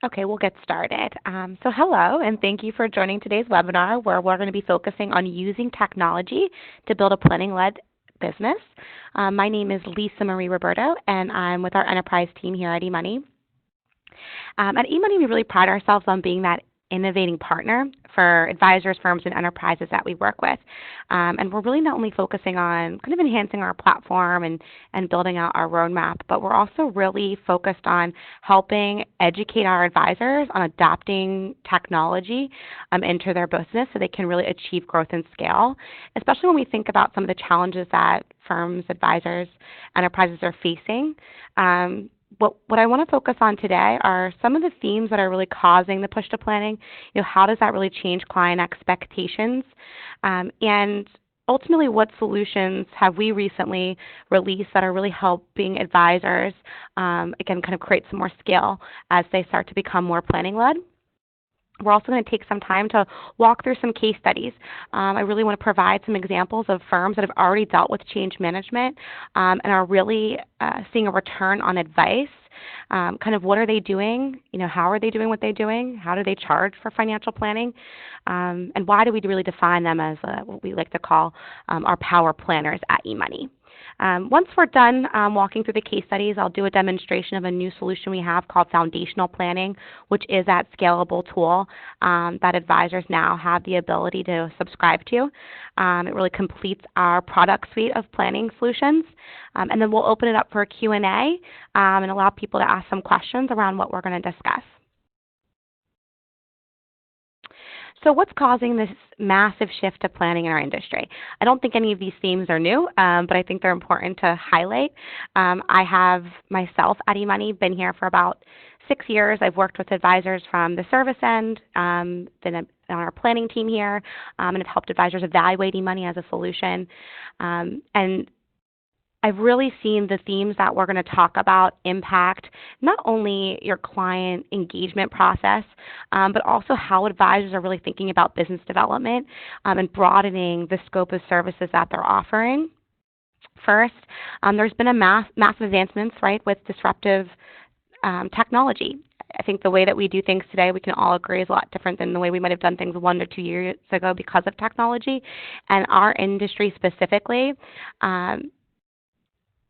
Okay, we'll get started. So hello, and thank you for joining today's webinar where we're going to be focusing on using technology to build a planning-led business. My name is Lisa Marie Roberto, and I'm with our enterprise team here at eMoney. At eMoney, we really pride ourselves on being that innovating partner for advisors, firms, and enterprises that we work with. And we're really not only focusing on kind of enhancing our platform and building out our roadmap, but we're also really focused on helping educate our advisors on adopting technology into their business so they can really achieve growth and scale, especially when we think about some of the challenges that firms, advisors, enterprises are facing. What I want to focus on today are some of the themes that are really causing the push to planning. How does that really change client expectations? And ultimately, what solutions have we recently released that are really helping advisors, again, kind of create some more scale as they start to become more planning-led? We're also going to take some time to walk through some case studies. I really want to provide some examples of firms that have already dealt with change management and are really seeing a return on advice. Kind of what are they doing? How are they doing what they're doing? How do they charge for financial planning? And why do we really define them as what we like to call our power planners at eMoney? Once we're done walking through the case studies, I'll do a demonstration of a new solution we have called Foundational Planning, which is that scalable tool that advisors now have the ability to subscribe to. It really completes our product suite of planning solutions. And then we'll open it up for a Q&A and allow people to ask some questions around what we're going to discuss. So what's causing this massive shift to planning in our industry? I don't think any of these themes are new, but I think they're important to highlight. I have myself at eMoney been here for about 6 years. I've worked with advisors from the service end, been on our planning team here, and have helped advisors evaluate eMoney as a solution. And I've really seen the themes that we're going to talk about impact not only your client engagement process, but also how advisors are really thinking about business development and broadening the scope of services that they're offering. First, there's been a massive advancements, right, with disruptive technology. I think the way that we do things today, we can all agree, is a lot different than the way we might have done things 1 to 2 years ago because of technology. And our industry specifically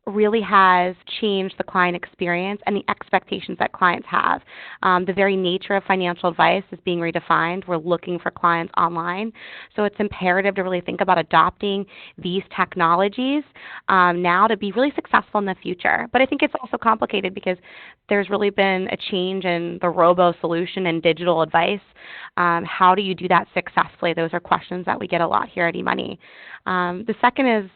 really has changed the client experience and the expectations that clients have. The very nature of financial advice is being redefined. We're looking for clients online. So it's imperative to really think about adopting these technologies now to be really successful in the future. But I think it's also complicated because there's really been a change in the robo solution and digital advice. How do you do that successfully? Those are questions that we get a lot here at eMoney. The second is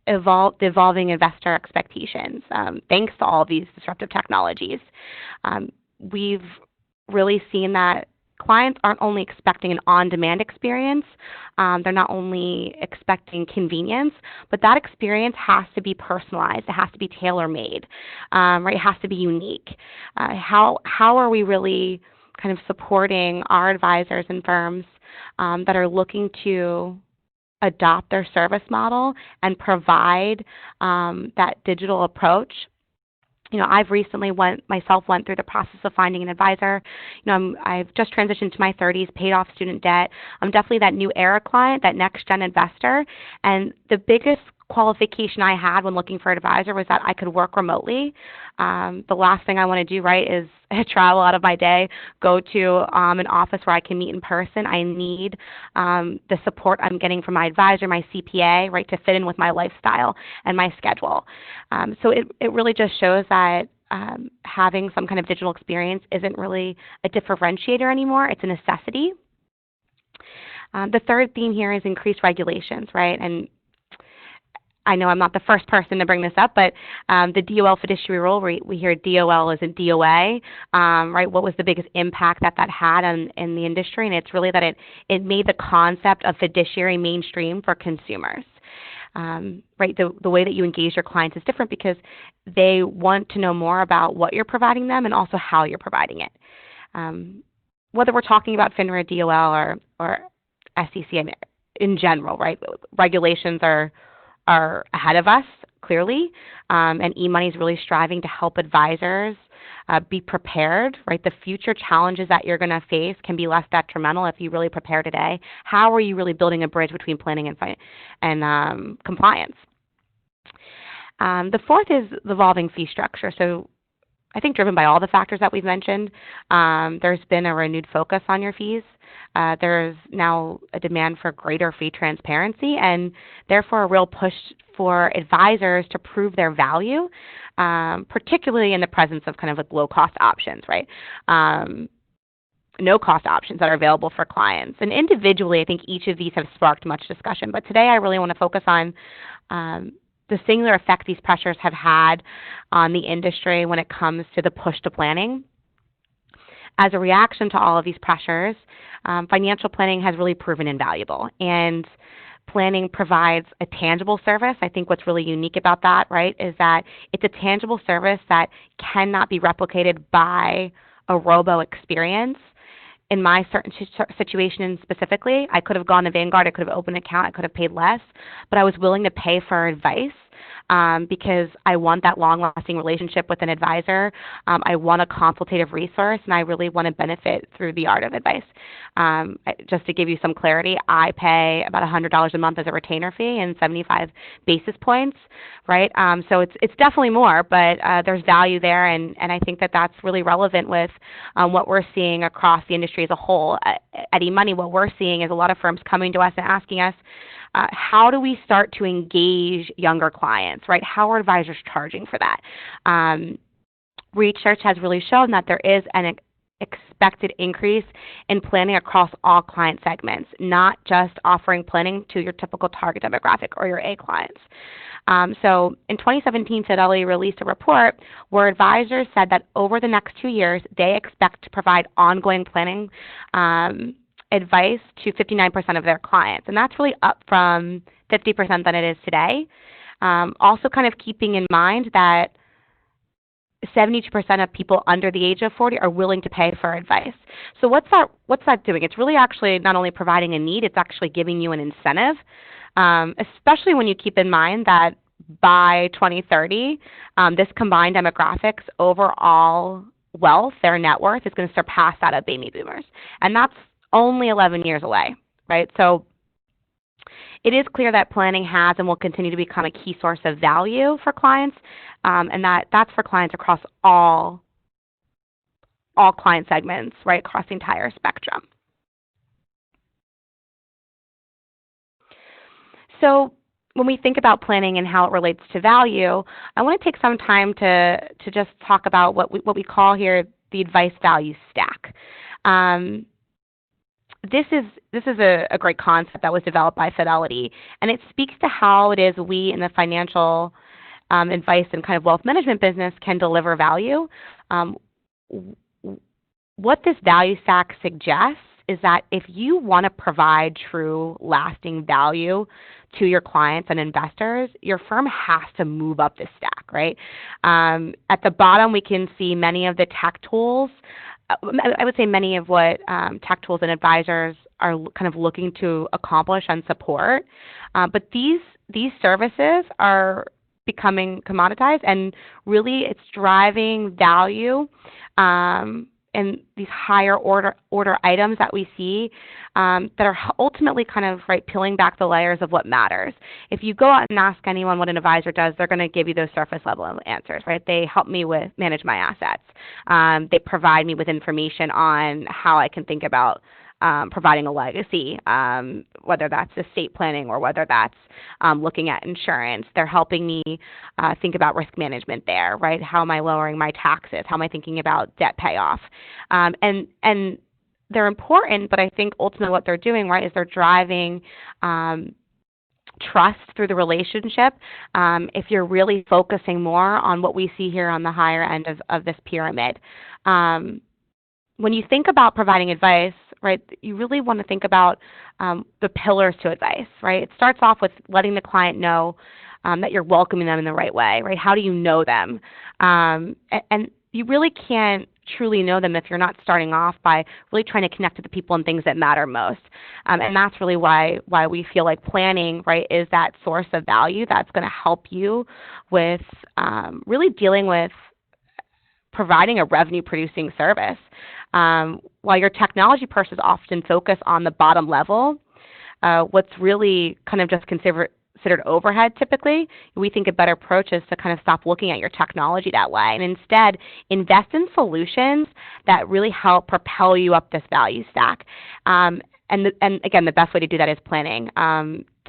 the evolving investor expectations. Thanks to all of these disruptive technologies, we've really seen that clients aren't only expecting an on-demand experience, they're not only expecting convenience, but that experience has to be personalized. It has to be tailor-made, right? It has to be unique. How are we really kind of supporting our advisors and firms that are looking to adopt their service model and provide that digital approach? I've recently went through the process of finding an advisor. I've just transitioned to my 30s, paid off student debt. I'm definitely that new era client, that next gen investor. And the biggest qualification I had when looking for an advisor was that I could work remotely. The last thing I want to do, right, is travel out of my day, go to an office where I can meet in person. I need the support I'm getting from my advisor, my CPA, right, to fit in with my lifestyle and my schedule. So it really just shows that having some kind of digital experience isn't really a differentiator anymore. It's a necessity. The third theme here is increased regulations, right? And I know I'm not the first person to bring this up, but the DOL fiduciary rule, we hear DOL isn't DOA, right? What was the biggest impact that had in the industry? And it's really that it made the concept of fiduciary mainstream for consumers. Right, the way that you engage your clients is different because they want to know more about what you're providing them and also how you're providing it. Whether we're talking about FINRA, DOL, or SEC in general, right? Regulations are ahead of us, clearly, and eMoney is really striving to help advisors be prepared, right? The future challenges that you're going to face can be less detrimental if you really prepare today. How are you really building a bridge between planning and compliance? The fourth is the evolving fee structure. So I think driven by all the factors that we've mentioned, there's been a renewed focus on your fees. There's now a demand for greater fee transparency and therefore a real push for advisors to prove their value, particularly in the presence of kind of like low-cost options, right? No-cost options that are available for clients. And individually, I think each of these have sparked much discussion. But today I really want to focus on the singular effect these pressures have had on the industry when it comes to the push to planning. As a reaction to all of these pressures, financial planning has really proven invaluable, and planning provides a tangible service. I think what's really unique about that, right, is that it's a tangible service that cannot be replicated by a robo experience. In my certain situation specifically, I could have gone to Vanguard, I could have opened an account, I could have paid less, but I was willing to pay for advice because I want that long-lasting relationship with an advisor. I want a consultative resource, and I really want to benefit through the art of advice. Just to give you some clarity, I pay about $100 a month as a retainer fee and 75 basis points, right? So it's definitely more, but there's value there, and I think that that's really relevant with what we're seeing across the industry as a whole. At eMoney, what we're seeing is a lot of firms coming to us and asking us, how do we start to engage younger clients, right? How are advisors charging for that? Research has really shown that there is an expected increase in planning across all client segments, not just offering planning to your typical target demographic or your A clients. So in 2017, Fidelity released a report where advisors said that over the next 2 years, they expect to provide ongoing planning advice to 59% of their clients. And that's really up from 50% than it is today. Also kind of keeping in mind that 72% of people under the age of 40 are willing to pay for advice. So what's that doing? It's really actually not only providing a need, it's actually giving you an incentive, especially when you keep in mind that by 2030, this combined demographics overall wealth, their net worth, is going to surpass that of baby boomers. And that's only 11 years away, right? So it is clear that planning has and will continue to become a key source of value for clients, and that's for clients across all client segments, right, across the entire spectrum. So when we think about planning and how it relates to value, I want to take some time to just talk about what we call here the advice value stack. This is a great concept that was developed by Fidelity, and it speaks to how it is we in the financial advice and kind of wealth management business can deliver value. What this value stack suggests is that if you want to provide true lasting value to your clients and investors, your firm has to move up this stack, right? At the bottom, we can see many of the tech tools. I would say many of what tech tools and advisors are kind of looking to accomplish and support. But these services are becoming commoditized, and really it's driving value in these higher order items that we see that are ultimately kind of peeling back the layers of what matters. If you go out and ask anyone what an advisor does, they're going to give you those surface level answers, right? They help me manage my assets. They provide me with information on how I can think about providing a legacy, whether that's estate planning or whether that's looking at insurance. They're helping me think about risk management there, right? How am I lowering my taxes? How am I thinking about debt payoff? And they're important, but I think ultimately what they're doing, right, is they're driving trust through the relationship. If you're really focusing more on what we see here on the higher end of this pyramid. When you think about providing advice, right, you really want to think about the pillars to advice, right? It starts off with letting the client know that you're welcoming them in the right way, right? How do you know them? And you really can't truly know them if you're not starting off by really trying to connect to the people and things that matter most. And that's really why we feel like planning, right, is that source of value that's going to help you with really dealing with providing a revenue-producing service. While your technology purses often focus on the bottom level, what's really kind of just considered overhead typically, we think a better approach is to kind of stop looking at your technology that way and instead invest in solutions that really help propel you up this value stack. And again, the best way to do that is planning.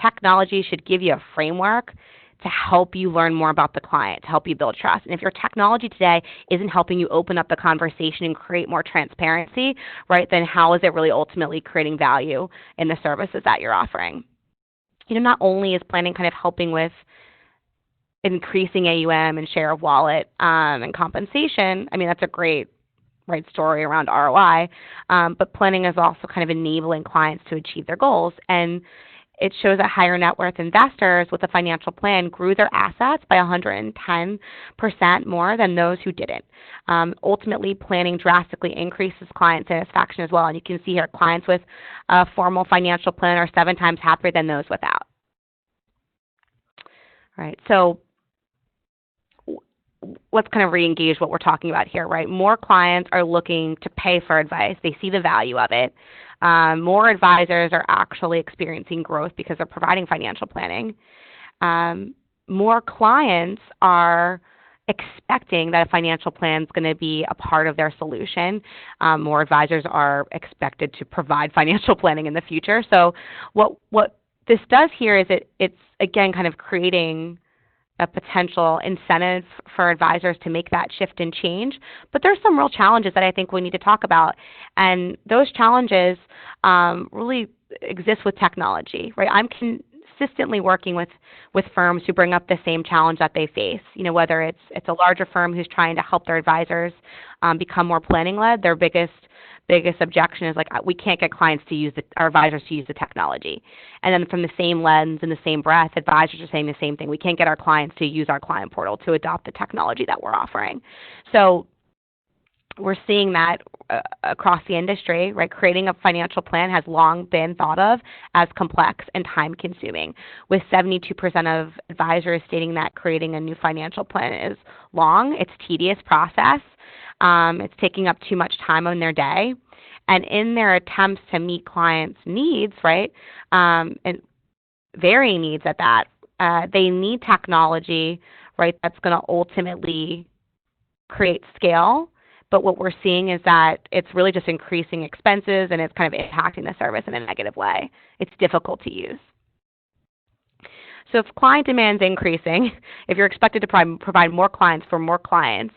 Technology should give you a framework to help you learn more about the client, to help you build trust. And if your technology today isn't helping you open up the conversation and create more transparency, right, then how is it really ultimately creating value in the services that you're offering? Not only is planning kind of helping with increasing AUM and share of wallet and compensation, I mean, that's a great story around ROI, but planning is also kind of enabling clients to achieve their goals. And it shows that higher net worth investors with a financial plan grew their assets by 110% more than those who didn't. Ultimately, planning drastically increases client satisfaction as well. And you can see here clients with a formal financial plan are 7 times happier than those without. All right, so let's kind of re-engage what we're talking about here, right? More clients are looking to pay for advice. They see the value of it. More advisors are actually experiencing growth because they're providing financial planning. More clients are expecting that a financial plan is going to be a part of their solution. More advisors are expected to provide financial planning in the future. So what this does here is it's again kind of creating a potential incentive for advisors to make that shift and change. But there's some real challenges that I think we need to talk about. And those challenges really exist with technology, right? I'm consistently working with firms who bring up the same challenge that they face. Whether it's a larger firm who's trying to help their advisors become more planning-led, their biggest objection is like, we can't get clients to use our advisors to use the technology. And then from the same lens and the same breath, advisors are saying the same thing. We can't get our clients to use our client portal to adopt the technology that we're offering. So we're seeing that across the industry, right? Creating a financial plan has long been thought of as complex and time-consuming, with 72% of advisors stating that creating a new financial plan is long. It's a tedious process. It's taking up too much time on their day. And in their attempts to meet clients' needs, right, and varying needs at that, they need technology, right, that's going to ultimately create scale. But what we're seeing is that it's really just increasing expenses and it's kind of impacting the service in a negative way. It's difficult to use. So if client demand is increasing, if you're expected to provide more clients for more clients,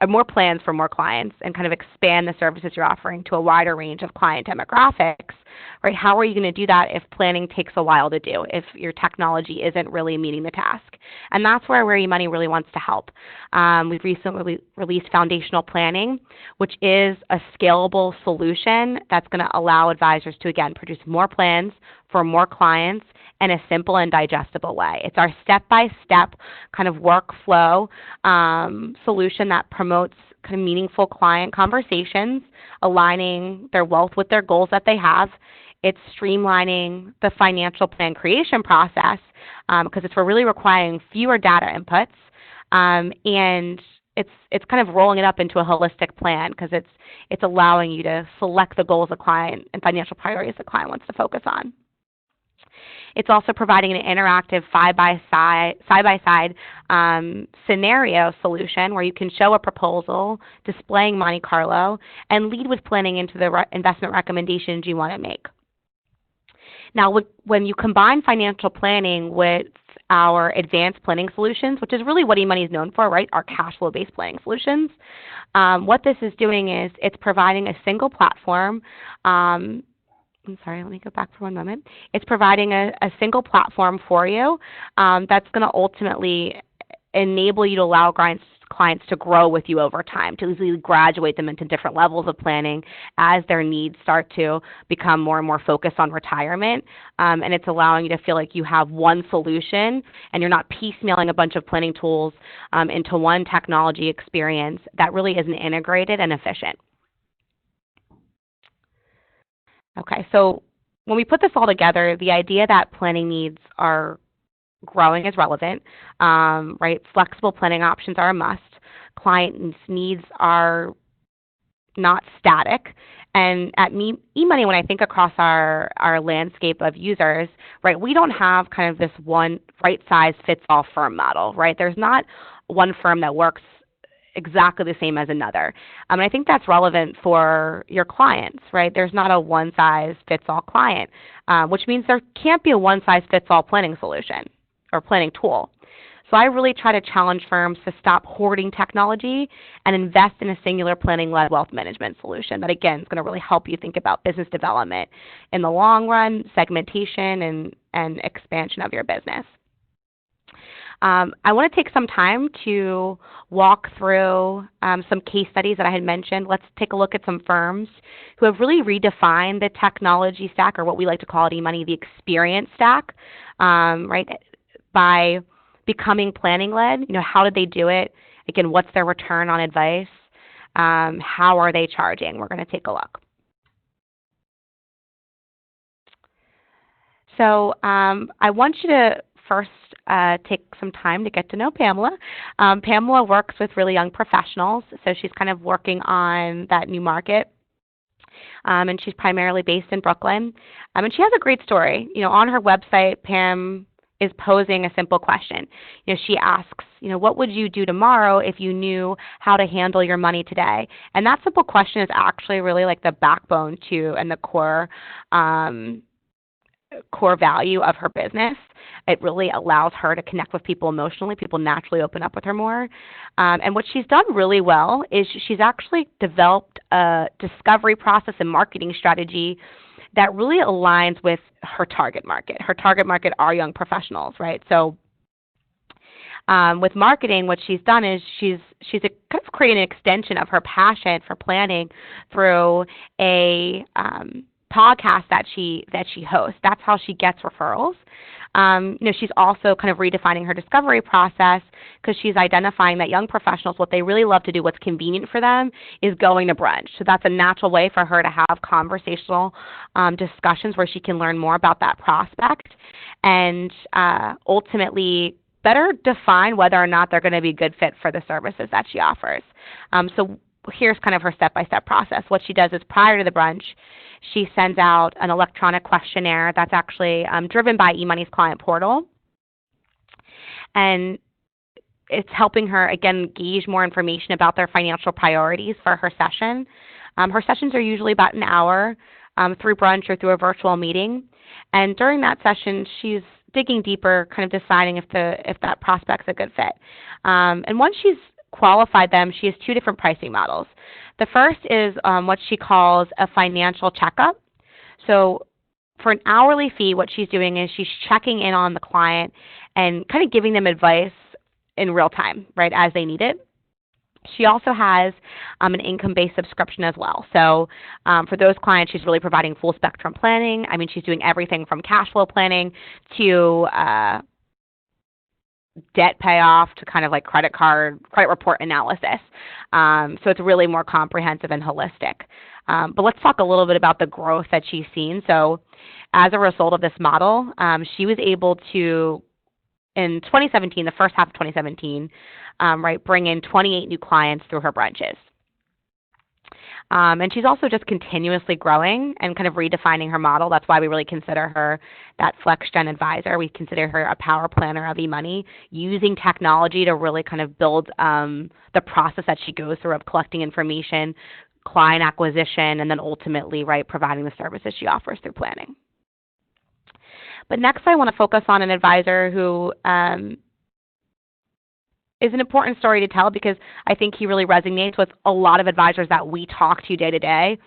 more plans for more clients and kind of expand the services you're offering to a wider range of client demographics, right? How are you going to do that if planning takes a while to do, if your technology isn't really meeting the task? And that's where eMoney really wants to help. We've recently released Foundational Planning, which is a scalable solution that's going to allow advisors to, again, produce more plans for more clients in a simple and digestible way. It's our step-by-step kind of workflow solution that promotes kind of meaningful client conversations, aligning their wealth with their goals that they have. It's streamlining the financial plan creation process because it's really requiring fewer data inputs, and it's kind of rolling it up into a holistic plan because it's allowing you to select the goals the client and financial priorities the client wants to focus on. It's also providing an interactive side-by-side scenario solution where you can show a proposal displaying Monte Carlo and lead with planning into the investment recommendations you want to make. Now, when you combine financial planning with our advanced planning solutions, which is really what eMoney is known for, right, our cash flow-based planning solutions, what this is doing is it's providing a single platform. I'm sorry, let me go back for one moment. It's providing a single platform for you that's going to ultimately enable you to allow clients to grow with you over time, to easily graduate them into different levels of planning as their needs start to become more and more focused on retirement. And it's allowing you to feel like you have one solution and you're not piecemealing a bunch of planning tools into one technology experience that really isn't integrated and efficient. Okay, so when we put this all together, the idea that planning needs are growing is relevant, right? Flexible planning options are a must. clients' needs are not static. And at eMoney, when I think across our landscape of users, right, we don't have kind of this one right-size-fits-all firm model, right? There's not one firm that works exactly the same as another. And I think that's relevant for your clients, right? There's not a one-size-fits-all client, which means there can't be a one-size-fits-all planning solution or planning tool. So I really try to challenge firms to stop hoarding technology and invest in a singular planning-led wealth management solution that, again, is going to really help you think about business development in the long run, segmentation, and expansion of your business. I want to take some time to walk through some case studies that I had mentioned. Let's take a look at some firms who have really redefined the technology stack, or what we like to call at eMoney, the experience stack, right, by becoming planning-led. How did they do it? Again, what's their return on advice? How are they charging? We're going to take a look. So I want you to first take some time to get to know Pamela. Pamela works with really young professionals, so she's kind of working on that new market. And she's primarily based in Brooklyn. And she has a great story. On her website, Pam is posing a simple question. She asks, what would you do tomorrow if you knew how to handle your money today? And that simple question is actually really like the backbone to and the core value of her business. It really allows her to connect with people emotionally. People naturally open up with her more. And what she's done really well is she's actually developed a discovery process and marketing strategy that really aligns with her target market. Her target market are young professionals, right? So with marketing, what she's done is she's kind of created an extension of her passion for planning through a podcast that she hosts. That's how she gets referrals. She's also kind of redefining her discovery process because she's identifying that young professionals, what they really love to do, what's convenient for them, is going to brunch. So that's a natural way for her to have conversational discussions where she can learn more about that prospect and ultimately better define whether or not they're going to be a good fit for the services that she offers. So here's kind of her step-by-step process. What she does is prior to the brunch, she sends out an electronic questionnaire that's actually driven by eMoney's client portal. And it's helping her, again, gauge more information about their financial priorities for her session. Her sessions are usually about an hour through brunch or through a virtual meeting. And during that session, she's digging deeper, kind of deciding if that prospect's a good fit. And once she's qualified them, she has two different pricing models. The first is what she calls a financial checkup. So for an hourly fee, what she's doing is she's checking in on the client and kind of giving them advice in real time, right, as they need it. She also has an income-based subscription as well. So for those clients, she's really providing full spectrum planning. I mean, she's doing everything from cash flow planning to debt payoff to kind of like credit report analysis. So it's really more comprehensive and holistic. But let's talk a little bit about the growth that she's seen. So as a result of this model, she was able to, in 2017, the first half of 2017, bring in 28 new clients through her branches. And she's also just continuously growing and kind of redefining her model. That's why we really consider her that FlexGen advisor. We consider her a power planner of eMoney, using technology to really kind of build the process that she goes through of collecting information, client acquisition, and then ultimately, providing the services she offers through planning. But next, I want to focus on an advisor who is an important story to tell because I think he really resonates with a lot of advisors that we talk to day to day,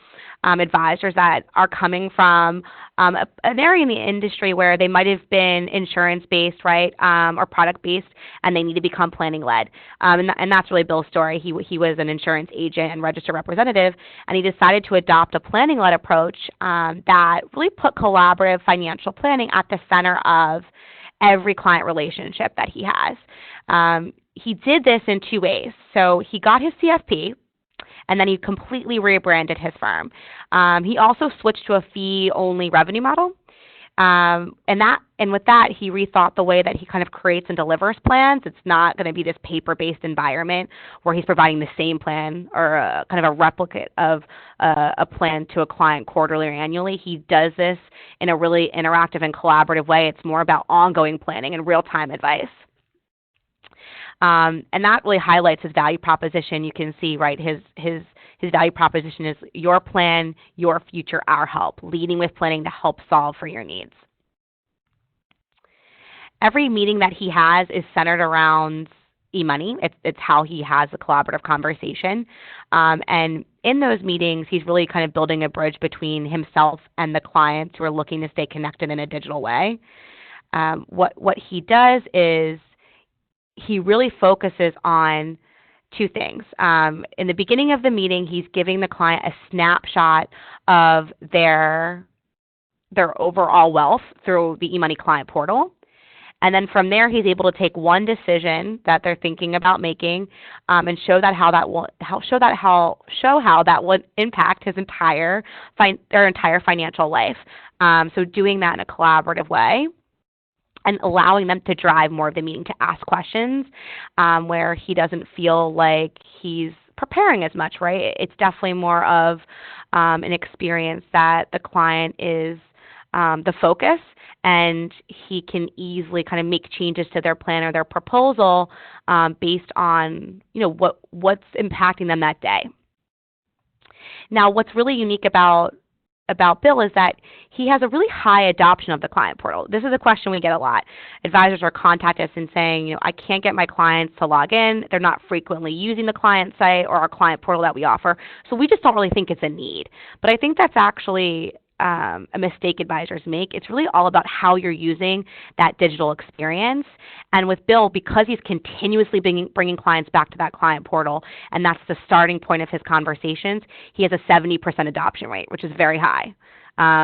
advisors that are coming from an area in the industry where they might have been insurance-based, or product-based, and they need to become planning-led. And that's really Bill's story. He was an insurance agent and registered representative, and he decided to adopt a planning-led approach that really put collaborative financial planning at the center of every client relationship that he has. He did this in two ways. So he got his CFP, and then he completely rebranded his firm. He also switched to a fee-only revenue model. And with that, he rethought the way that he kind of creates and delivers plans. It's not going to be this paper-based environment where he's providing the same plan or kind of a replicate of a plan to a client quarterly or annually. He does this in a really interactive and collaborative way. It's more about ongoing planning and real-time advice. And that really highlights his value proposition. You can see, right, his value proposition is your plan, your future, our help, leading with planning to help solve for your needs. Every meeting that he has is centered around eMoney. It's how he has a collaborative conversation. And in those meetings, he's really kind of building a bridge between himself and the clients who are looking to stay connected in a digital way. What he does is he really focuses on two things. In the beginning of the meeting, he's giving the client a snapshot of their overall wealth through the eMoney client portal. And then from there, he's able to take one decision that they're thinking about making and show how that will impact their entire financial life. So doing that in a collaborative way, and allowing them to drive more of the meeting to ask questions where he doesn't feel like he's preparing as much, right? It's definitely more of an experience that the client is the focus, and he can easily kind of make changes to their plan or their proposal based on what's impacting them that day. Now, what's really unique about Bill is that he has a really high adoption of the client portal. This is a question we get a lot. Advisors are contacting us and saying, I can't get my clients to log in. They're not frequently using the client site or our client portal that we offer. So we just don't really think it's a need. But I think that's actually a mistake advisors make. It's really all about how you're using that digital experience. And with Bill, because he's continuously bringing clients back to that client portal, and that's the starting point of his conversations, he has a 70% adoption rate, which is very high.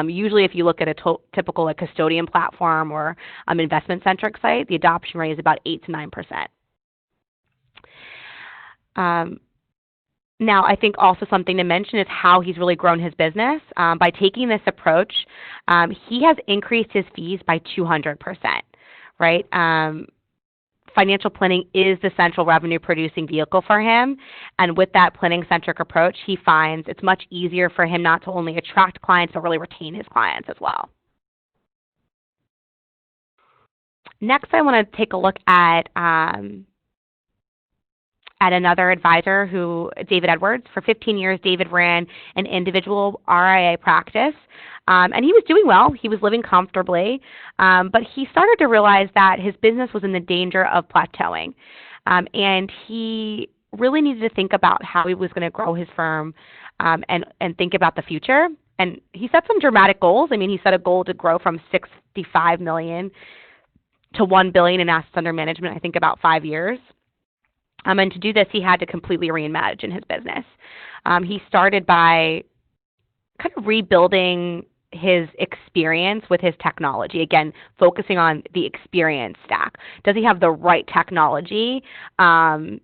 Usually if you look at a typical custodian platform or investment-centric site, the adoption rate is about 8 to 9%. Now, I think also something to mention is how he's really grown his business. By taking this approach, he has increased his fees by 200%, right? Financial planning is the central revenue-producing vehicle for him, and with that planning-centric approach, he finds it's much easier for him not to only attract clients, but really retain his clients as well. Next, I want to take a look at another advisor, David Edwards. For 15 years, David ran an individual RIA practice, and he was doing well. He was living comfortably, but he started to realize that his business was in the danger of plateauing, and he really needed to think about how he was going to grow his firm and think about the future. And he set some dramatic goals. I mean, he set a goal to grow from $65 million to $1 billion in assets under management, I think about 5 years. And to do this, he had to completely reimagine his business. He started by kind of rebuilding his experience with his technology. Again, focusing on the experience stack. Does he have the right technology kind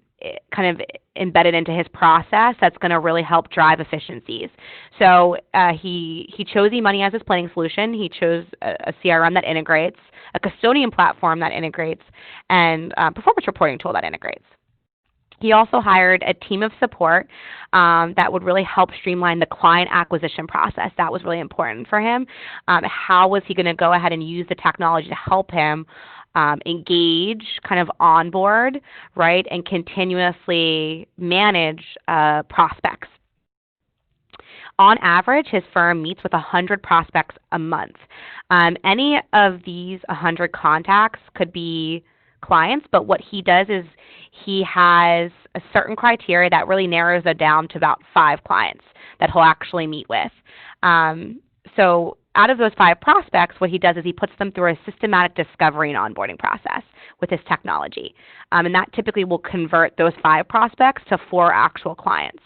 of embedded into his process that's going to really help drive efficiencies? So he chose eMoney as his planning solution. He chose a CRM that integrates, a custodian platform that integrates, and a performance reporting tool that integrates. He also hired a team of support that would really help streamline the client acquisition process. That was really important for him. How was he going to go ahead and use the technology to help him engage, kind of onboard, right, and continuously manage prospects? On average, his firm meets with 100 prospects a month. Any of these 100 contacts could be clients, but what he does is he has a certain criteria that really narrows it down to about 5 clients that he'll actually meet with. So out of those 5 prospects, what he does is he puts them through a systematic discovery and onboarding process with his technology. And that typically will convert those 5 prospects to 4 actual clients.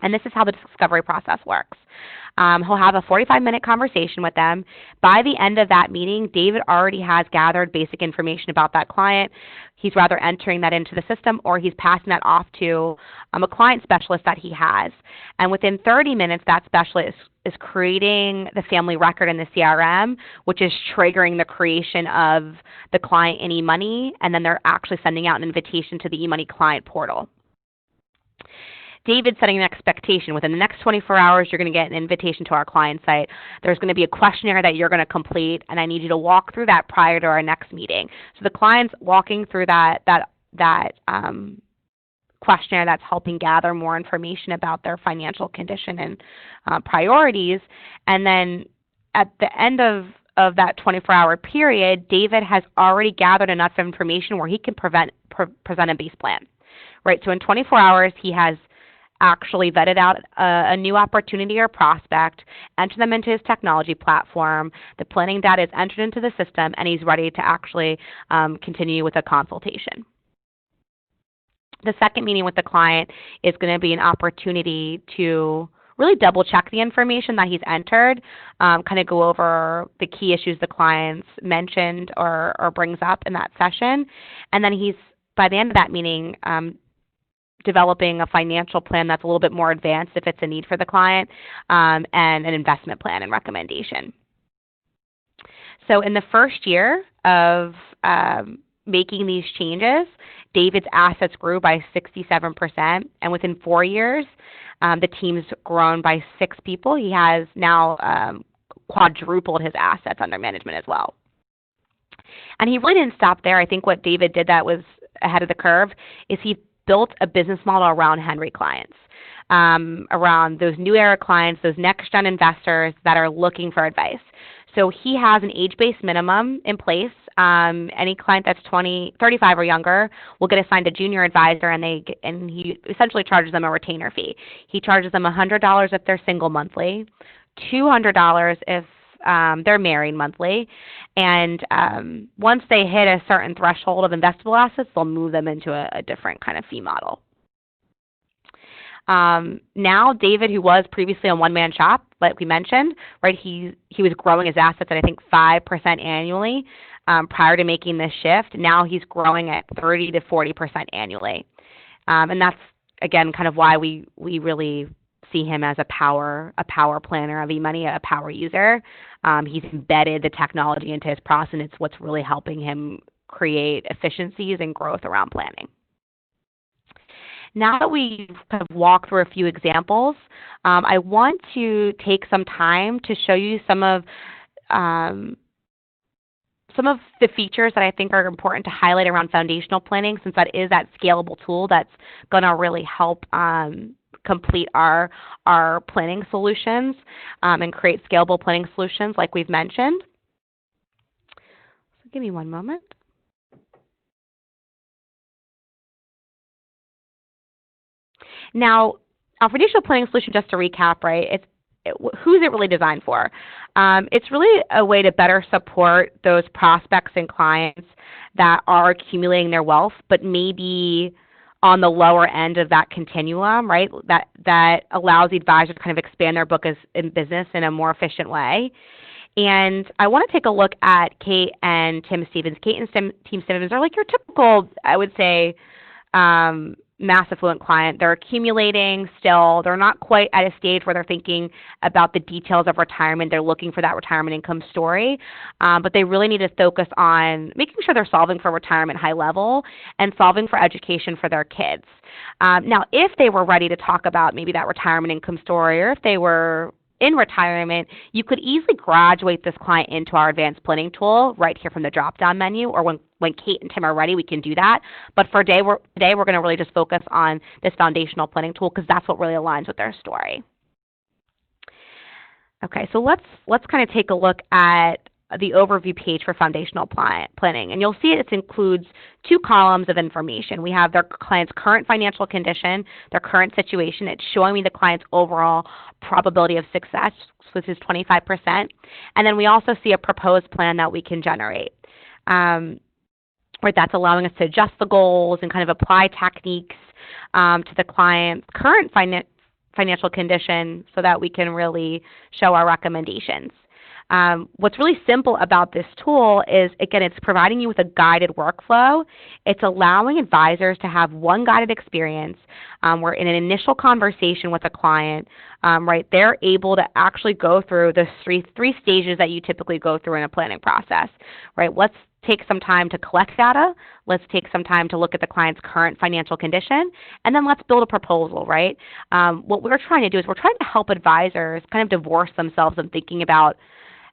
And this is how the discovery process works. He'll have a 45-minute conversation with them. By the end of that meeting, David already has gathered basic information about that client. He's rather entering that into the system, or he's passing that off to a client specialist that he has. And within 30 minutes, that specialist is creating the family record in the CRM, which is triggering the creation of the client in eMoney, and then they're actually sending out an invitation to the eMoney client portal. David's setting an expectation. Within the next 24 hours, you're going to get an invitation to our client site. There's going to be a questionnaire that you're going to complete, and I need you to walk through that prior to our next meeting. So the client's walking through that questionnaire that's helping gather more information about their financial condition and priorities. And then at the end of that 24-hour period, David has already gathered enough information where he can present a base plan. Right? So in 24 hours, he has actually vetted out a new opportunity or prospect, entered them into his technology platform, the planning data is entered into the system, and he's ready to actually continue with a consultation. The second meeting with the client is going to be an opportunity to really double check the information that he's entered, kind of go over the key issues the client's mentioned or brings up in that session. And then he's, by the end of that meeting, developing a financial plan that's a little bit more advanced if it's a need for the client, and an investment plan and recommendation. So in the first year of making these changes, David's assets grew by 67%, and within 4 years, the team's grown by 6 people. He has now quadrupled his assets under management as well. And he really didn't stop there. I think what David did that was ahead of the curve is he built a business model around Henry clients, around those new era clients, those next-gen investors that are looking for advice. So he has an age-based minimum in place. Any client that's 35 or younger will get assigned a junior advisor, and he essentially charges them a retainer fee. He charges them $100 if they're single monthly, $200 if they're married monthly, and once they hit a certain threshold of investable assets, they'll move them into a different kind of fee model. Now, David, who was previously a one-man shop, like we mentioned, right, he was growing his assets at, I think, 5% annually prior to making this shift. Now he's growing at 30 to 40% annually. And that's, again, kind of why we really see him as a power planner of eMoney, a power user. He's embedded the technology into his process, and it's what's really helping him create efficiencies and growth around planning. Now that we've kind of walked through a few examples, I want to take some time to show you some of the features that I think are important to highlight around foundational planning, since that is that scalable tool that's going to really help complete our planning solutions and create scalable planning solutions like we've mentioned. So give me one moment. Now, our foundational planning solution, just to recap, right, who's it really designed for? It's really a way to better support those prospects and clients that are accumulating their wealth, but maybe on the lower end of that continuum, right, that allows the advisor to kind of expand their book in business in a more efficient way. And I want to take a look at Kate and Tim Stevens. Kate and Tim Stevens are like your typical, I would say, mass affluent client. They're accumulating still. They're not quite at a stage where they're thinking about the details of retirement. They're looking for that retirement income story, but they really need to focus on making sure they're solving for retirement high level and solving for education for their kids. Now, if they were ready to talk about maybe that retirement income story, or if they were in retirement, you could easily graduate this client into our advanced planning tool right here from the drop-down menu, or when Kate and Tim are ready, we can do that. But for today, we're going to really just focus on this foundational planning tool because that's what really aligns with their story. Okay, so let's kind of take a look at the overview page for foundational planning. And you'll see it includes 2 columns of information. We have their client's current financial condition, their current situation. It's showing me the client's overall probability of success, which is 25%. And then we also see a proposed plan that we can generate. Right, that's allowing us to adjust the goals and kind of apply techniques to the client's current financial condition so that we can really show our recommendations. What's really simple about this tool is, again, it's providing you with a guided workflow. It's allowing advisors to have one guided experience where in an initial conversation with a client, right, they're able to actually go through the three stages that you typically go through in a planning process, right? Let's take some time to collect data. Let's take some time to look at the client's current financial condition, and then let's build a proposal, right? What we're trying to do is we're trying to help advisors kind of divorce themselves in thinking about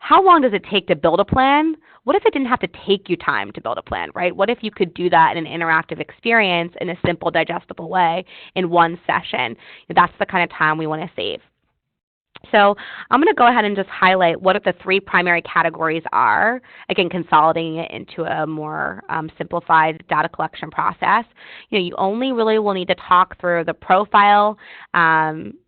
how long does it take to build a plan? What if it didn't have to take you time to build a plan, right? What if you could do that in an interactive experience in a simple, digestible way in one session? That's the kind of time we want to save. So I'm going to go ahead and just highlight what the three primary categories are, again, consolidating it into a more simplified data collection process. You only really will need to talk through the profile,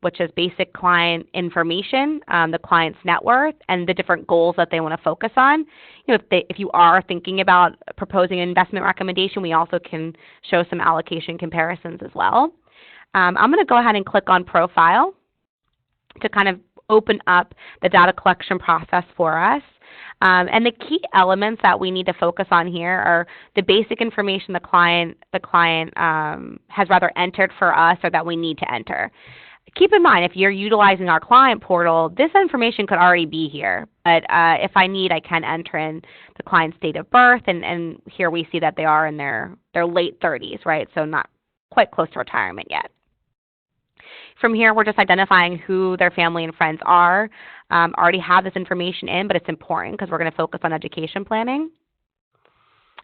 which is basic client information, the client's net worth, and the different goals that they want to focus on. If you are thinking about proposing an investment recommendation, we also can show some allocation comparisons as well. I'm going to go ahead and click on profile to kind of open up the data collection process for us. And the key elements that we need to focus on here are the basic information the client has rather entered for us or that we need to enter. Keep in mind, if you're utilizing our client portal, this information could already be here. But if I need, I can enter in the client's date of birth, and here we see that they are in their late 30s, right? So not quite close to retirement yet. From here, we're just identifying who their family and friends are. Already have this information in, but it's important because we're going to focus on education planning.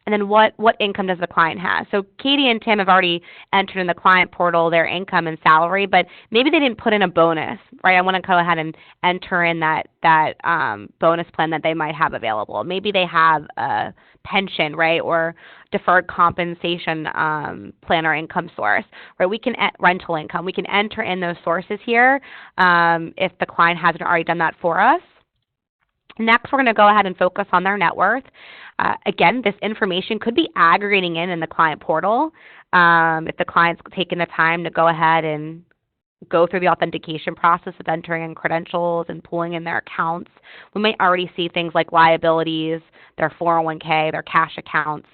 And then what income does the client have? So Katie and Tim have already entered in the client portal their income and salary, but maybe they didn't put in a bonus, right? I want to go ahead and enter in that bonus plan that they might have available. Maybe they have a pension, right, or deferred compensation plan or income source, right? We can rental income. We can enter in those sources here if the client hasn't already done that for us. Next, we're going to go ahead and focus on their net worth. Again, this information could be aggregating in the client portal. If the client's taken the time to go ahead and go through the authentication process of entering in credentials and pulling in their accounts, we might already see things like liabilities, their 401k, their cash accounts.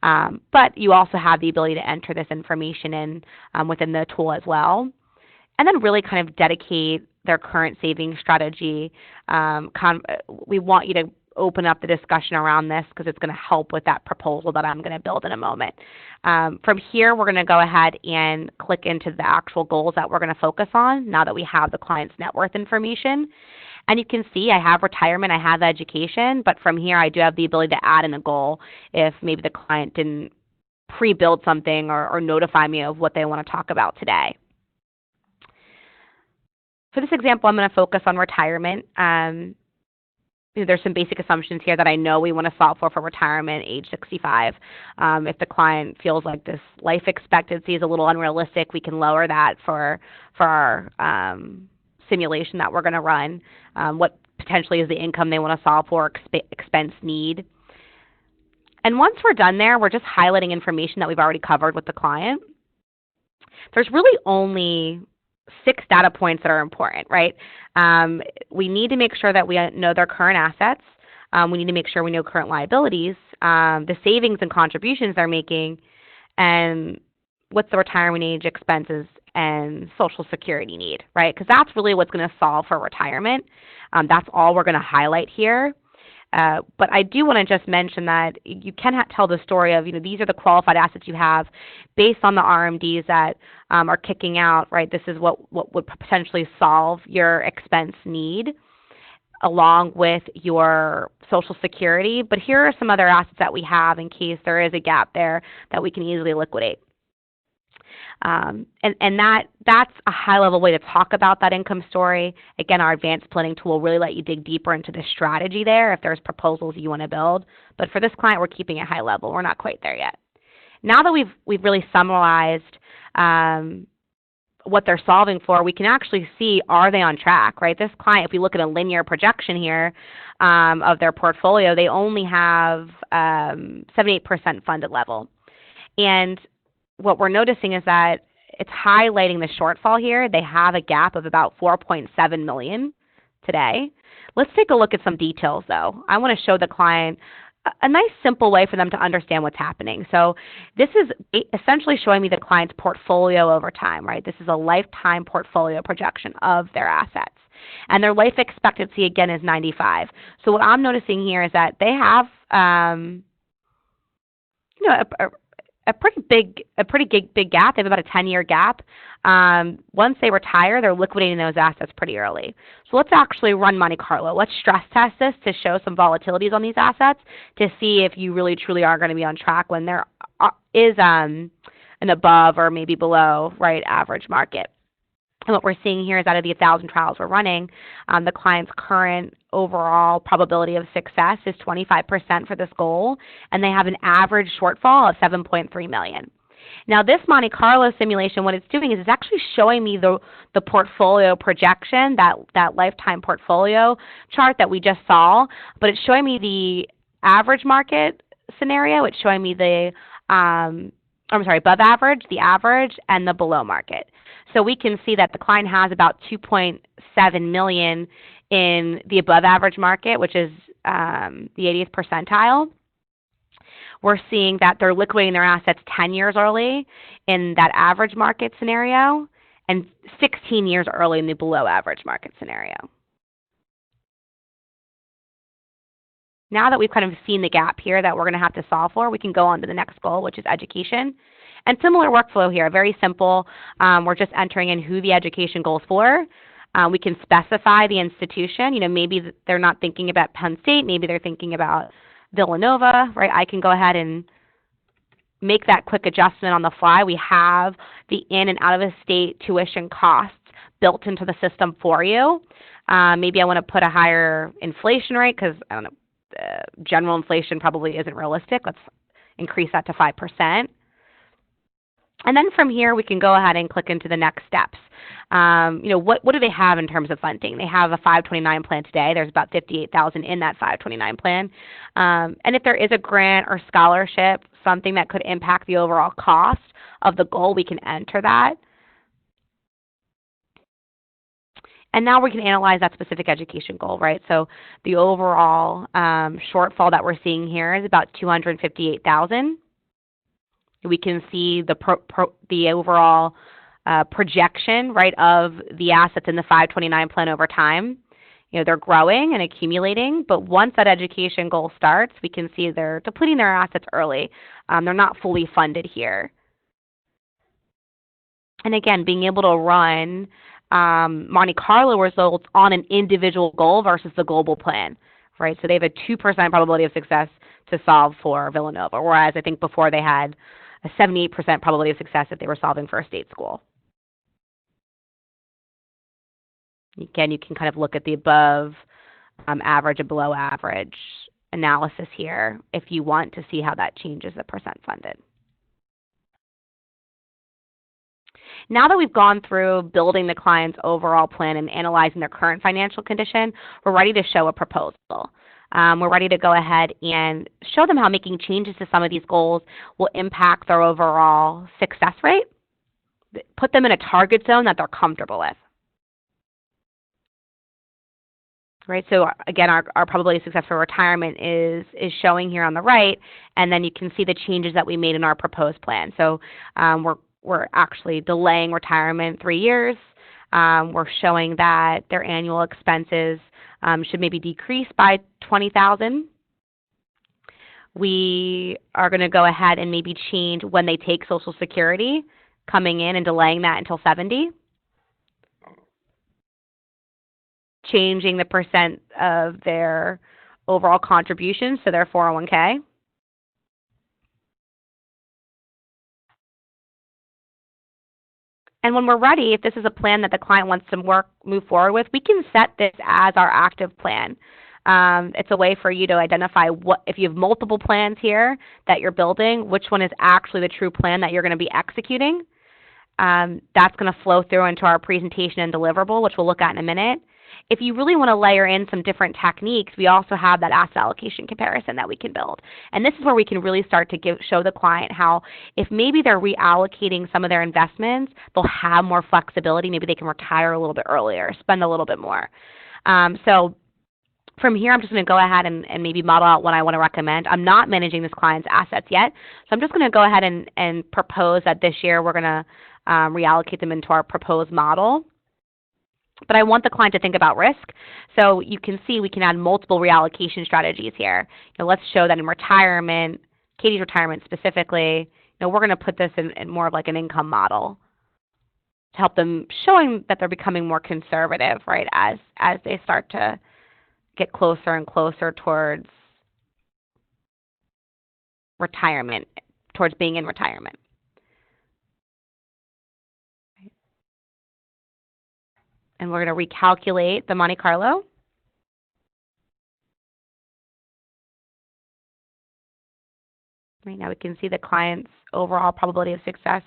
But you also have the ability to enter this information in within the tool as well. And then really kind of dedicate their current savings strategy. We want you to open up the discussion around this because it's going to help with that proposal that I'm going to build in a moment. From here, we're going to go ahead and click into the actual goals that we're going to focus on now that we have the client's net worth information. And you can see I have retirement, I have education, but from here I do have the ability to add in a goal if maybe the client didn't pre-build something or notify me of what they want to talk about today. For this example, I'm going to focus on retirement. There's some basic assumptions here that I know we want to solve for retirement, age 65. If the client feels like this life expectancy is a little unrealistic, we can lower that for our simulation that we're going to run. What potentially is the income they want to solve for, expense need. And once we're done there, we're just highlighting information that we've already covered with the client. There's really only 6 data points that are important, right? We need to make sure that we know their current assets. We need to make sure we know current liabilities, the savings and contributions they're making, and what's the retirement age, expenses, and Social Security need, right? Because that's really what's going to solve for retirement. That's all we're going to highlight here. But I do want to just mention that you cannot tell the story of, these are the qualified assets you have based on the RMDs that are kicking out, right? This is what would potentially solve your expense need along with your Social Security. But here are some other assets that we have in case there is a gap there that we can easily liquidate. And that's a high-level way to talk about that income story. Again, our advanced planning tool will really let you dig deeper into the strategy there if there's proposals you want to build. But for this client, we're keeping it high level. We're not quite there yet. Now that we've really summarized what they're solving for, we can actually see, are they on track, right? This client, if we look at a linear projection here of their portfolio, they only have 78% funded level. And what we're noticing is that it's highlighting the shortfall here. They have a gap of about $4.7 million today. Let's take a look at some details, though. I want to show the client a nice, simple way for them to understand what's happening. So this is essentially showing me the client's portfolio over time, right? This is a lifetime portfolio projection of their assets. And their life expectancy, again, is 95. So what I'm noticing here is that they have, a pretty big gap. They have about a 10-year gap. Once they retire, they're liquidating those assets pretty early. So let's actually run Monte Carlo. Let's stress test this to show some volatilities on these assets to see if you really truly are going to be on track when there is an above or maybe below right average market. And what we're seeing here is out of the 1,000 trials we're running, the client's current overall probability of success is 25% for this goal, and they have an average shortfall of 7.3 million. Now, this Monte Carlo simulation, what it's doing is it's actually showing me the portfolio projection, that lifetime portfolio chart that we just saw, but it's showing me the average market scenario. It's showing me the, above average, the average, and the below market. So we can see that the client has about 2.7 million in the above average market, which is the 80th percentile. We're seeing that they're liquidating their assets 10 years early in that average market scenario and 16 years early in the below average market scenario. Now that we've kind of seen the gap here that we're going to have to solve for, we can go on to the next goal, which is education. And similar workflow here, very simple. We're just entering in who the education goal is for. We can specify the institution. Maybe they're not thinking about Penn State. Maybe they're thinking about Villanova, right? I can go ahead and make that quick adjustment on the fly. We have the in and out of the state tuition costs built into the system for you. Maybe I want to put a higher inflation rate because, I don't know, general inflation probably isn't realistic. Let's increase that to 5%. And then from here, we can go ahead and click into the next steps. What do they have in terms of funding? They have a 529 plan today. There's about 58,000 in that 529 plan. And if there is a grant or scholarship, something that could impact the overall cost of the goal, we can enter that. And now we can analyze that specific education goal, right? So the overall shortfall that we're seeing here is about 258,000. We can see the overall projection, right, of the assets in the 529 plan over time. They're growing and accumulating, but once that education goal starts, we can see they're depleting their assets early. They're not fully funded here. And again, being able to run Monte Carlo results on an individual goal versus the global plan, right? So they have a 2% probability of success to solve for Villanova, whereas I think before they had a 78% probability of success if they were solving for a state school. Again, you can kind of look at the above average and below average analysis here if you want to see how that changes the percent funded. Now that we've gone through building the client's overall plan and analyzing their current financial condition, we're ready to show a proposal. We're ready to go ahead and show them how making changes to some of these goals will impact their overall success rate, put them in a target zone that they're comfortable with. Right, so again, our probability of success for retirement is showing here on the right, and then you can see the changes that we made in our proposed plan. So we're actually delaying retirement 3 years. We're showing that their annual expenses should maybe decrease by 20,000. We are going to go ahead and maybe change when they take Social Security, coming in and delaying that until 70. Changing the percent of their overall contributions to their 401k. And when we're ready, if this is a plan that the client wants to move forward with, we can set this as our active plan. It's a way for you to identify if you have multiple plans here that you're building, which one is actually the true plan that you're going to be executing. That's going to flow through into our presentation and deliverable, which we'll look at in a minute. If you really want to layer in some different techniques, we also have that asset allocation comparison that we can build. And this is where we can really start to show the client how if maybe they're reallocating some of their investments, they'll have more flexibility. Maybe they can retire a little bit earlier, spend a little bit more. So From here, I'm just going to go ahead and maybe model out what I want to recommend. I'm not managing this client's assets yet, so I'm just going to go ahead and propose that this year we're going to reallocate them into our proposed model. But I want the client to think about risk. So you can see we can add multiple reallocation strategies here. Let's show that in retirement, Katie's retirement specifically, we're going to put this in more of like an income model to help them, showing that they're becoming more conservative, right, as they start to get closer and closer towards retirement, towards being in retirement. And we're going to recalculate the Monte Carlo. Right now we can see the client's overall probability of success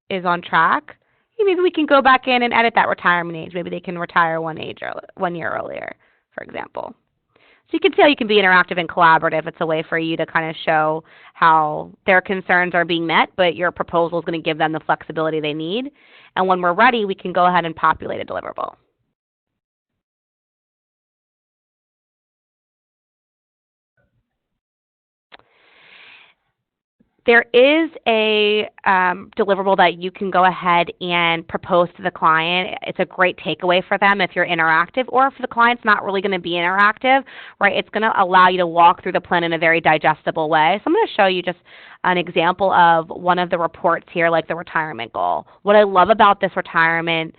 is on track. Maybe we can go back in and edit that retirement age. Maybe they can retire 1 year earlier, for example. So you can see how you can be interactive and collaborative. It's a way for you to kind of show how their concerns are being met, but your proposal is going to give them the flexibility they need. And when we're ready, we can go ahead and populate a deliverable. There is a deliverable that you can go ahead and propose to the client. It's a great takeaway for them if you're interactive, or if the client's not really going to be interactive, right? It's going to allow you to walk through the plan in a very digestible way. So I'm going to show you just an example of one of the reports here, like the retirement goal. What I love about this retirement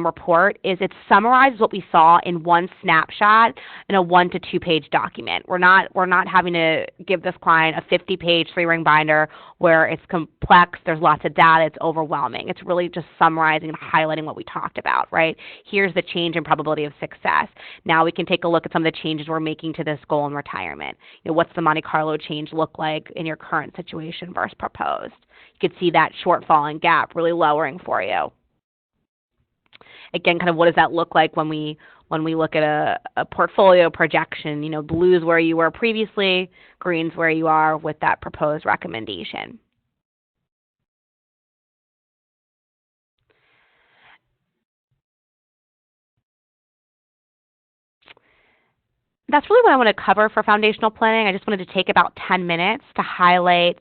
report is it summarizes what we saw in one snapshot in a 1 to 2 page document. We're not having to give this client a 50-page 3-ring binder where it's complex, there's lots of data, it's overwhelming. It's really just summarizing and highlighting what we talked about, right? Here's the change in probability of success. Now we can take a look at some of the changes we're making to this goal in retirement. What's the Monte Carlo change look like in your current situation versus proposed? You could see that shortfall and gap really lowering for you. Again, kind of what does that look like when we look at a portfolio projection? Blue's where you were previously, green's where you are with that proposed recommendation. That's really what I want to cover for foundational planning. I just wanted to take about 10 minutes to highlight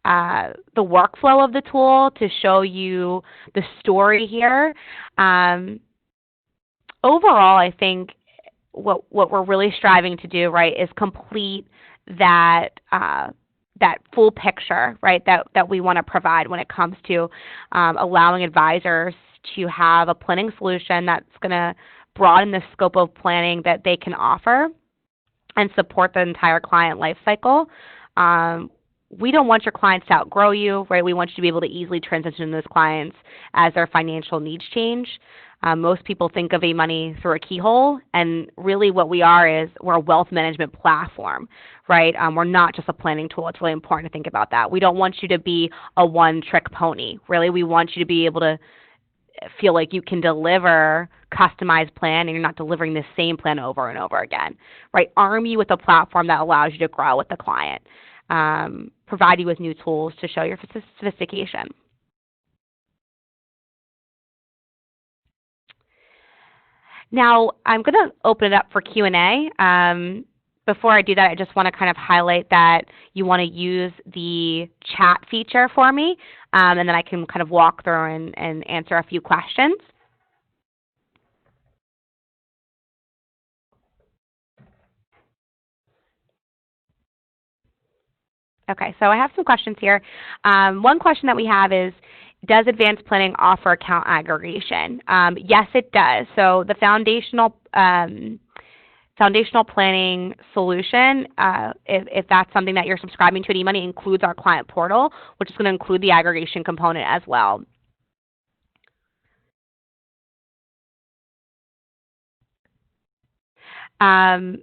the workflow of the tool, to show you the story here. Overall, I think what we're really striving to do, right, is complete that full picture, right, that we want to provide when it comes to allowing advisors to have a planning solution that's going to broaden the scope of planning that they can offer and support the entire client life cycle. We don't want your clients to outgrow you, right? We want you to be able to easily transition those clients as their financial needs change. Most people think of eMoney through a keyhole, and really what we are is we're a wealth management platform, right? We're not just a planning tool. It's really important to think about that. We don't want you to be a one-trick pony. Really, we want you to be able to feel like you can deliver customized plan and you're not delivering the same plan over and over again, right? Arm you with a platform that allows you to grow with the client. Provide you with new tools to show your sophistication. Now, I'm going to open it up for Q&A. Before I do that, I just want to kind of highlight that you want to use the chat feature for me, and then I can kind of walk through and answer a few questions. Okay, so I have some questions here. One question that we have is, does advanced planning offer account aggregation? Yes, it does. So the foundational planning solution, if that's something that you're subscribing to at eMoney, includes our client portal, which is going to include the aggregation component as well. And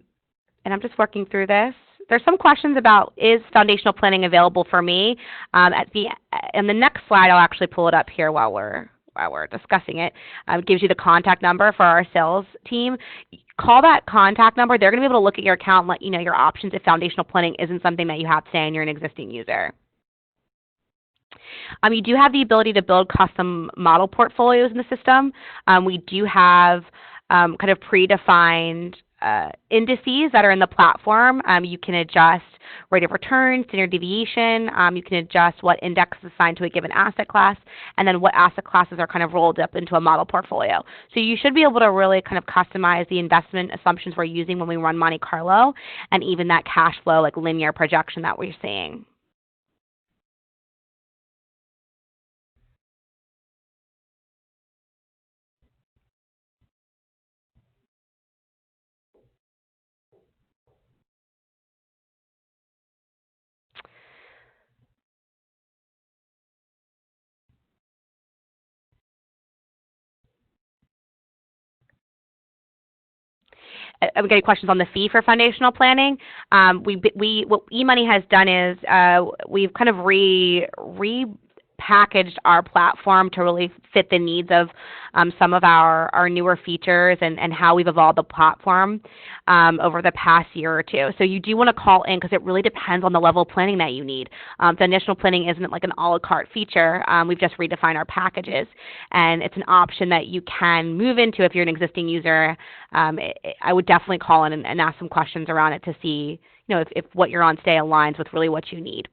I'm just working through this. There's some questions about, is foundational planning available for me? In the next slide, I'll actually pull it up here while we're discussing it. It gives you the contact number for our sales team. Call that contact number. They're going to be able to look at your account and let you know your options if foundational planning isn't something that you have today and you're an existing user. You do have the ability to build custom model portfolios in the system. We do have kind of predefined indices that are in the platform. You can adjust rate of return, standard deviation. You can adjust what index is assigned to a given asset class, and then what asset classes are kind of rolled up into a model portfolio. So you should be able to really kind of customize the investment assumptions we're using when we run Monte Carlo, and even that cash flow, like linear projection that we're seeing. I'm getting questions on the fee for foundational planning. What eMoney has done is we've kind of repackaged our platform to really fit the needs of some of our newer features and how we've evolved the platform over the past year or two. So you do want to call in because it really depends on the level of planning that you need. Foundational planning isn't like an a la carte feature. We've just redefined our packages, and it's an option that you can move into if you're an existing user. I would definitely call in and ask some questions around it to see, if what you're on today aligns with really what you need.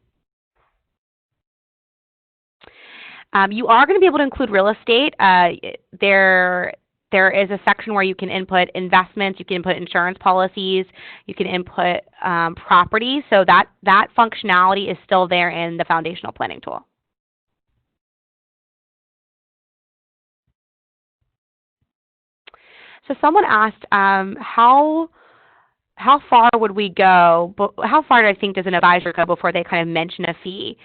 You are going to be able to include real estate. There is a section where you can input investments, you can input insurance policies, you can input property. So that functionality is still there in the foundational planning tool. So someone asked, how far would we go? How far do I think does an advisor go before they kind of mention a fee?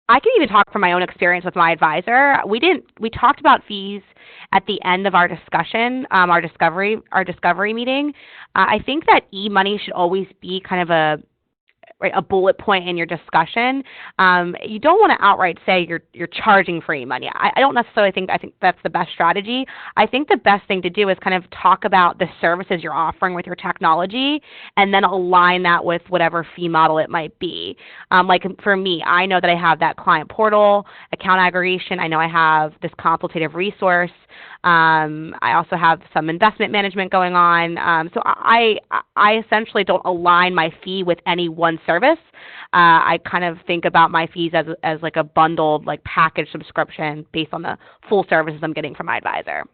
I can even talk from my own experience with my advisor. We talked about fees at the end of our discussion, our discovery meeting. I think that eMoney should always be kind of a bullet point in your discussion. You don't want to outright say you're charging for eMoney. I don't necessarily think that's the best strategy. I think the best thing to do is kind of talk about the services you're offering with your technology, and then align that with whatever fee model it might be. Like for me, I know that I have that client portal, account aggregation. I know I have this consultative resource. I also have some investment management going on. So I essentially don't align my fee with any one service. I kind of think about my fees as like a bundled like package subscription based on the full services I'm getting from my advisor.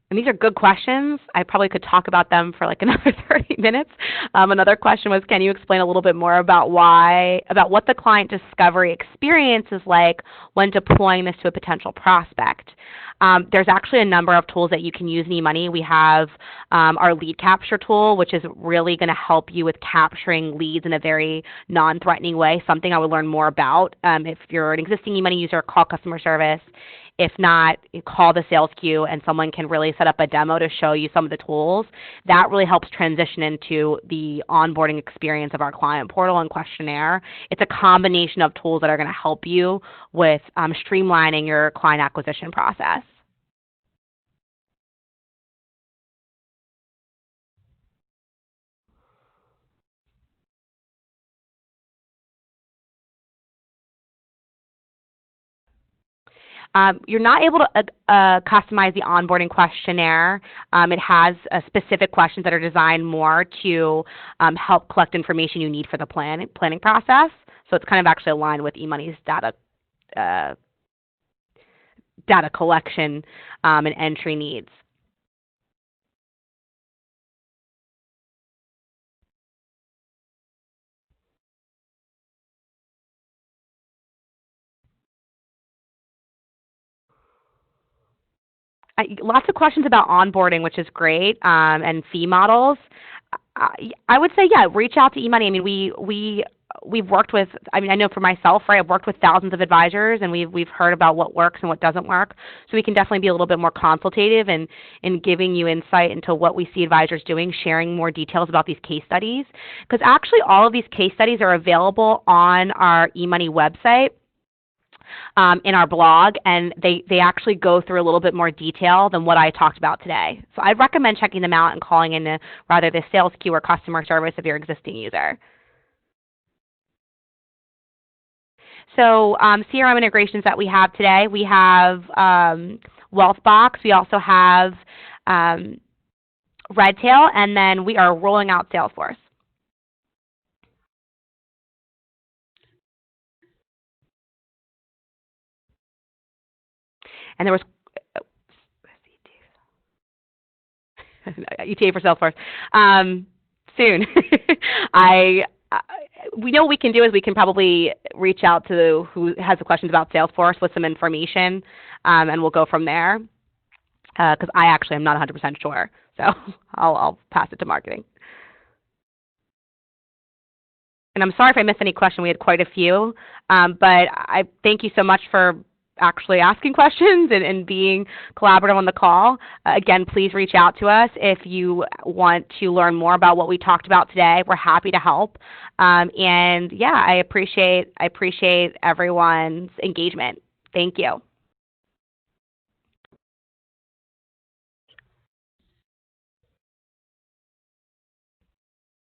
And these are good questions. I probably could talk about them for like another 30 minutes. Another question was, can you explain a little bit more about what the client discovery experience is like when deploying this to a potential prospect? There's actually a number of tools that you can use in eMoney. We have our lead capture tool, which is really going to help you with capturing leads in a very non-threatening way, something I would learn more about. If you're an existing eMoney user, call customer service. If not, call the sales queue and someone can really set up a demo to show you some of the tools. That really helps transition into the onboarding experience of our client portal and questionnaire. It's a combination of tools that are going to help you with streamlining your client acquisition process. You're not able to customize the onboarding questionnaire. It has specific questions that are designed more to help collect information you need for the planning process. So it's kind of actually aligned with eMoney's data collection and entry needs. Lots of questions about onboarding, which is great, and fee models. I would say, yeah, reach out to eMoney. I mean, we've worked with. I mean, I know for myself, right? I've worked with thousands of advisors, and we've heard about what works and what doesn't work. So we can definitely be a little bit more consultative and in giving you insight into what we see advisors doing, sharing more details about these case studies. Because actually, all of these case studies are available on our eMoney website. in our blog, and they actually go through a little bit more detail than what I talked about today. So I'd recommend checking them out and calling in rather the sales queue or customer service of your existing user. So CRM integrations that we have today, we have WealthBox. We also have Redtail, and then we are rolling out Salesforce. And there was ETA for Salesforce. Soon. We know what we can do is we can probably reach out to who has the questions about Salesforce with some information, and we'll go from there. Because I actually am not 100% sure, so I'll pass it to marketing. And I'm sorry if I missed any question. We had quite a few, but I thank you so much for actually asking questions and being collaborative on the call. Again, please reach out to us if you want to learn more about what we talked about today. We're happy to help. And yeah, I appreciate everyone's engagement. Thank you.